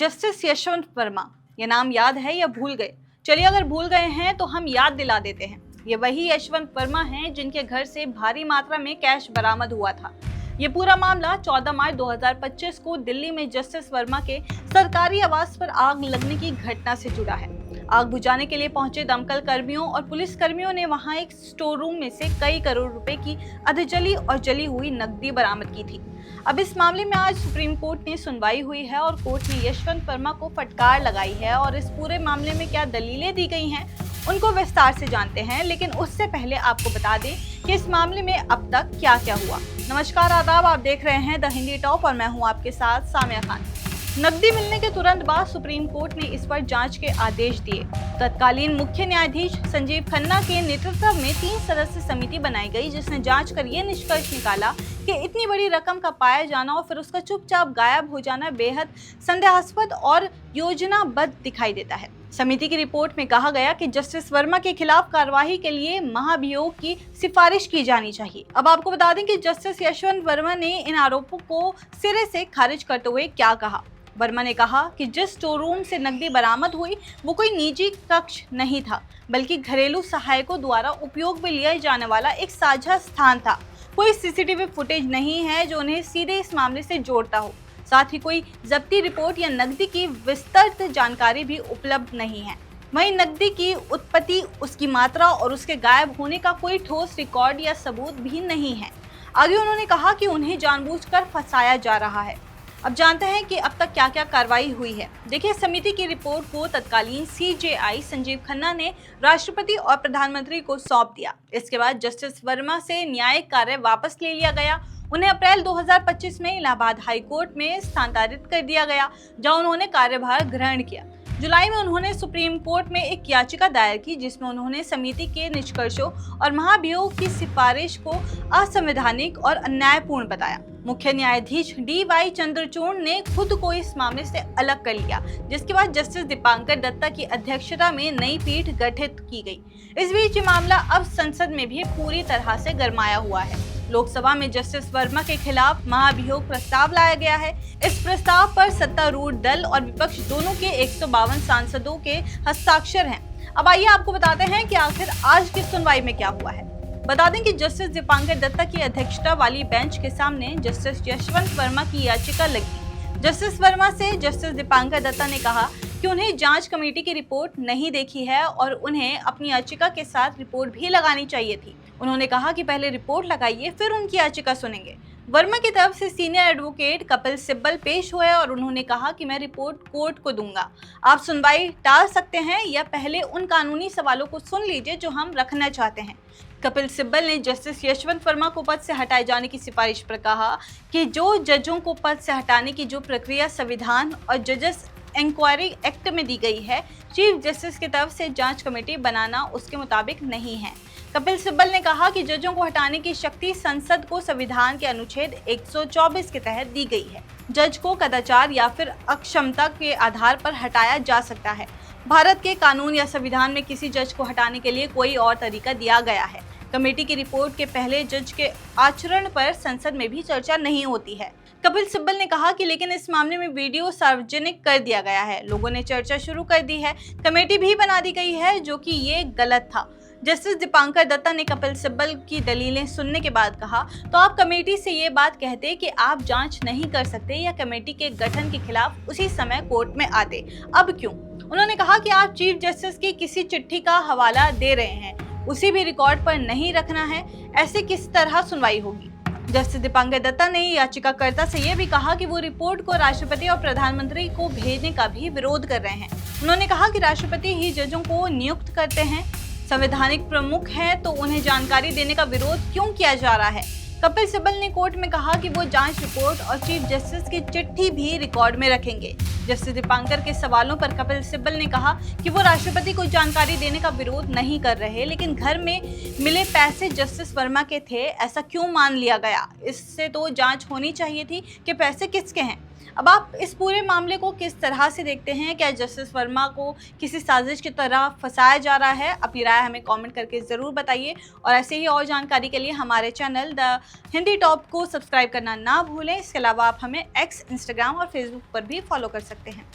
Justice Yashwant Verma, ये नाम याद है या भूल गए? चलिए, अगर भूल गए हैं तो हम याद दिला देते हैं। ये वही यशवंत वर्मा हैं जिनके घर से भारी मात्रा में कैश बरामद हुआ था। ये पूरा मामला 14 मार्च 2025 को दिल्ली में जस्टिस वर्मा के सरकारी आवास पर आग लगने की घटना से जुड़ा है। आग बुझाने के लिए पहुंचे दमकल कर्मियों और पुलिस कर्मियों ने वहां एक स्टोर रूम में से कई करोड़ रुपए की अधजली और जली हुई नकदी बरामद की थी। अब इस मामले में आज सुप्रीम कोर्ट ने सुनवाई हुई है और कोर्ट ने यशवंत वर्मा को फटकार लगाई है और इस पूरे मामले में क्या दलीलें दी गई हैं उनको विस्तार से जानते हैं। लेकिन उससे पहले आपको बता दें कि इस मामले में अब तक क्या क्या हुआ। नमस्कार, आदाब, आप देख रहे हैं द हिंदी टॉप और मैं हूं आपके साथ सामिया खान। नकदी मिलने के तुरंत बाद सुप्रीम कोर्ट ने इस पर जांच के आदेश दिए। तत्कालीन मुख्य न्यायाधीश संजीव खन्ना के नेतृत्व में 3 सदस्य समिति बनाई गई जिसने जांच कर ये निष्कर्ष निकाला कि इतनी बड़ी रकम का पाया जाना और फिर उसका चुपचाप गायब हो जाना बेहद संदेहास्पद और योजनाबद्ध दिखाई देता है। समिति की रिपोर्ट में कहा गया कि जस्टिस वर्मा के खिलाफ कार्रवाई के लिए महाभियोग की सिफारिश की जानी चाहिए। अब आपको बता दें कि जस्टिस यशवंत वर्मा ने इन आरोपों को सिरे से खारिज करते हुए क्या कहा। वर्मा ने कहा कि जिस स्टोर रूम से नकदी बरामद हुई वो कोई निजी कक्ष नहीं था, बल्कि घरेलू सहायकों द्वारा उपयोग में लिया जाने वाला एक साझा स्थान था। कोई सीसीटीवी फुटेज नहीं है जो उन्हें सीधे इस मामले से जोड़ता हो। साथ ही कोई जब्ती रिपोर्ट या नकदी की विस्तृत जानकारी भी उपलब्ध नहीं है। वहीं नकदी की उत्पत्ति, उसकी मात्रा और उसके गायब होने का कोई ठोस रिकॉर्ड या सबूत भी नहीं है। आगे उन्होंने कहा कि उन्हें जानबूझकर फंसाया जा रहा है। अब जानते हैं कि अब तक क्या क्या कार्रवाई हुई है। देखिए, समिति की रिपोर्ट को तत्कालीन सीजेआई संजीव खन्ना ने राष्ट्रपति और प्रधानमंत्री को सौंप दिया। इसके बाद जस्टिस वर्मा से न्यायिक कार्य वापस ले लिया गया। उन्हें अप्रैल 2025 में इलाहाबाद हाई कोर्ट में स्थानांतरित कर दिया गया, जहां उन्होंने कार्यभार ग्रहण किया। जुलाई में उन्होंने सुप्रीम कोर्ट में एक याचिका दायर की जिसमें उन्होंने समिति के निष्कर्षों और महाभियोग की सिफारिश को असंवैधानिक और अन्यायपूर्ण बताया। मुख्य न्यायाधीश डी.वाई. चंद्रचूड़ ने खुद को इस मामले से अलग कर लिया, जिसके बाद जस्टिस दीपांकर दत्ता की अध्यक्षता में नई पीठ गठित की गई। इस बीच ये मामला अब संसद में भी पूरी तरह से गरमाया हुआ है। लोकसभा में जस्टिस वर्मा के खिलाफ महाभियोग प्रस्ताव लाया गया है। इस प्रस्ताव पर सत्तारूढ़ दल और विपक्ष दोनों के 152 सांसदों के हस्ताक्षर हैं। अब आइए आपको बताते हैं कि आखिर आज की सुनवाई में क्या हुआ है। बता दें कि जस्टिस दीपांकर दत्ता की अध्यक्षता वाली बेंच के सामने जस्टिस यशवंत वर्मा की याचिका लगी। जस्टिस वर्मा से जस्टिस दीपांकर दत्ता ने कहा कि उन्हें जांच कमेटी की रिपोर्ट नहीं देखी है और उन्हें अपनी याचिका के साथ रिपोर्ट भी लगानी चाहिए थी। उन्होंने कहा कि पहले रिपोर्ट लगाइए, फिर उनकी याचिका सुनेंगे। वर्मा की तरफ से सीनियर एडवोकेट कपिल सिब्बल पेश हुए और उन्होंने कहा कि मैं रिपोर्ट कोर्ट को दूंगा। आप सुनवाई टाल सकते हैं या पहले उन कानूनी सवालों को सुन लीजिए जो हम रखना चाहते हैं। कपिल सिब्बल ने जस्टिस यशवंत वर्मा को पद से हटाए जाने की सिफारिश पर कहा कि जो जजों को पद से हटाने की जो प्रक्रिया संविधान और जजेस इंक्वायरी एक्ट में दी गई है, चीफ जस्टिस की तरफ से जांच कमेटी बनाना उसके मुताबिक नहीं है। कपिल सिब्बल ने कहा कि जजों को हटाने की शक्ति संसद को संविधान के अनुच्छेद 124 के तहत दी गई है। जज को कदाचार या फिर अक्षमता के आधार पर हटाया जा सकता है। भारत के कानून या संविधान में किसी जज को हटाने के लिए कोई और तरीका दिया गया है। कमेटी की रिपोर्ट के पहले जज के आचरण पर संसद में भी चर्चा नहीं होती है। कपिल सिब्बल ने कहा कि लेकिन इस मामले में वीडियो सार्वजनिक कर दिया गया है, लोगों ने चर्चा शुरू कर दी है, कमेटी भी बना दी गई है, जो कि ये गलत था। जस्टिस दीपांकर दत्ता ने कपिल सिब्बल की दलीलें सुनने के बाद कहा, तो आप कमेटी से ये बात कहते कि आप जांच नहीं कर सकते या कमेटी के गठन के खिलाफ उसी समय कोर्ट में आते, अब क्यों? उन्होंने कहा कि आप चीफ जस्टिस की किसी चिट्ठी का हवाला दे रहे हैं, उसी भी रिकॉर्ड पर नहीं रखना है, ऐसे किस तरह सुनवाई होगी? जस्टिस दीपांकर दत्ता ने याचिकाकर्ता से यह भी कहा कि वो रिपोर्ट को राष्ट्रपति और प्रधानमंत्री को भेजने का भी विरोध कर रहे हैं। उन्होंने कहा कि राष्ट्रपति ही जजों को नियुक्त करते हैं, संवैधानिक प्रमुख हैं, तो उन्हें जानकारी देने का विरोध क्यों किया जा रहा है? कपिल सिब्बल ने कोर्ट में कहा कि वो जांच रिपोर्ट और चीफ जस्टिस की चिट्ठी भी रिकॉर्ड में रखेंगे। जस्टिस दीपांकर के सवालों पर कपिल सिब्बल ने कहा कि वो राष्ट्रपति को जानकारी देने का विरोध नहीं कर रहे, लेकिन घर में मिले पैसे जस्टिस वर्मा के थे, ऐसा क्यों मान लिया गया? इससे तो जांच होनी चाहिए थी कि पैसे किसके हैं। अब आप इस पूरे मामले को किस तरह से देखते हैं? क्या जस्टिस वर्मा को किसी साजिश की तरह फंसाया जा रहा है? अपनी राय हमें कमेंट करके ज़रूर बताइए और ऐसे ही और जानकारी के लिए हमारे चैनल द हिंदी टॉप को सब्सक्राइब करना ना भूलें। इसके अलावा आप हमें एक्स, इंस्टाग्राम और फेसबुक पर भी फॉलो कर सकते हैं।